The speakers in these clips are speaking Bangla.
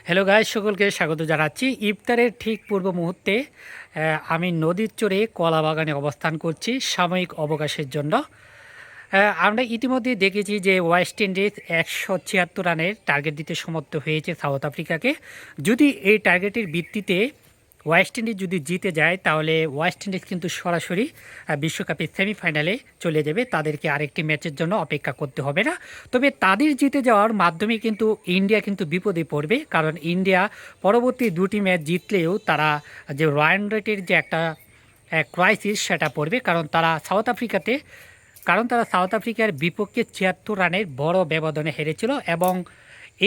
হ্যালো গাইস, সকলকে স্বাগত জানাচ্ছি। ইফতারের ঠিক পূর্ব মুহূর্তে আমি নদীর চরে কলা বাগানে অবস্থান করছি সাময়িক অবকাশের জন্য। আমরা ইতিমধ্যে দেখেছি যে ওয়েস্ট ইন্ডিজ 176 রানের টার্গেট দিতে সমর্থ হয়েছে সাউথ আফ্রিকাকে। যদি এই টার্গেটের ভিত্তিতে ওয়েস্ট ইন্ডিজ যদি জিতে যায় তাহলে ওয়েস্ট ইন্ডিজ কিন্তু সরাসরি বিশ্বকাপের সেমিফাইনালে চলে যাবে, তাদেরকে আরেকটি ম্যাচের জন্য অপেক্ষা করতে হবে না। তবে তাদের জিতে যাওয়ার মাধ্যমে কিন্তু ইন্ডিয়া কিন্তু বিপদে পড়বে, কারণ ইন্ডিয়া পরবর্তী দুটি ম্যাচ জিতলেও তারা যে রান রেটের যে একটা ক্রাইসিস সেটা পড়বে, কারণ তারা সাউথ আফ্রিকার বিপক্ষে 76 রানের বড় ব্যবধানে হেরেছিল। এবং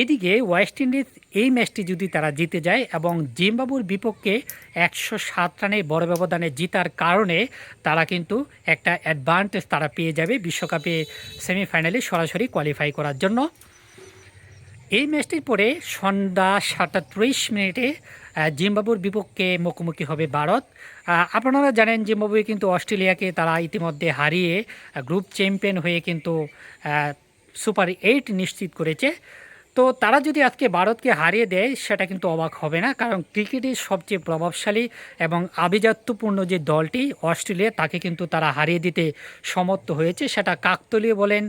এদিকে ওয়েস্ট ইন্ডিজ এই ম্যাচটি যদি তারা জিতে যায় এবং জিম্বাবুর বিপক্ষে 107 রানের বড় ব্যবধানে জিতার কারণে তারা কিন্তু একটা অ্যাডভান্টেজ তারা পেয়ে যাবে বিশ্বকাপে সেমিফাইনালে সরাসরি কোয়ালিফাই করার জন্য। এই ম্যাচটির পরে সন্ধ্যা 7:30 জিম্বাবুর বিপক্ষে মুখোমুখি হবে ভারত। আপনারা জানেন জিম্বাবুয়ে কিন্তু অস্ট্রেলিয়াকে তারা ইতিমধ্যে হারিয়ে গ্রুপ চ্যাম্পিয়ন হয়ে কিন্তু সুপার 8 নিশ্চিত করেছে। তো তারা যদি আজকে ভারতকে হারিয়ে দেয় সেটা কিন্তু অবাক হবে না, কারণ ক্রিকেটের সবচেয়ে প্রভাবশালী এবং আভিজাত্যপূর্ণ যে দলটি অস্ট্রেলিয়া, তাকে কিন্তু তারা হারিয়ে দিতে সমর্থ হয়েছে। সেটা কাকতালীয় বলেন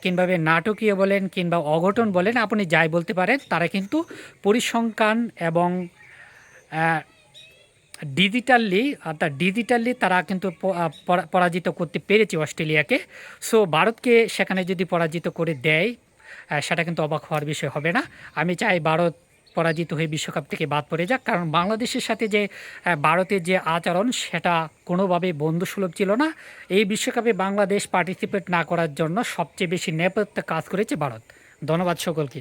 কিংবা নাটকীয় বলেন কিংবা অঘটন বলেন, আপনি যাই বলতে পারেন, তারা কিন্তু পরিসংখ্যান এবং ডিজিটালি তারা কিন্তু পরাজিত করতে পেরেছে অস্ট্রেলিয়াকে। সো ভারতকে সেখানে যদি পরাজিত করে দেয় সেটা কিন্তু অবাক হওয়ার বিষয় হবে না। আমি চাই ভারত পরাজিত হয়ে বিশ্বকাপ থেকে বাদ পড়ে যাক, কারণ বাংলাদেশের সাথে যে ভারতের যে আচরণ সেটা কোনোভাবে বন্ধুসুলভ ছিল না। এই বিশ্বকাপে বাংলাদেশ পার্টিসিপেট না করার জন্য সবচেয়ে বেশি নেপথ্যে কাজ করেছে ভারত। ধন্যবাদ সকলকে।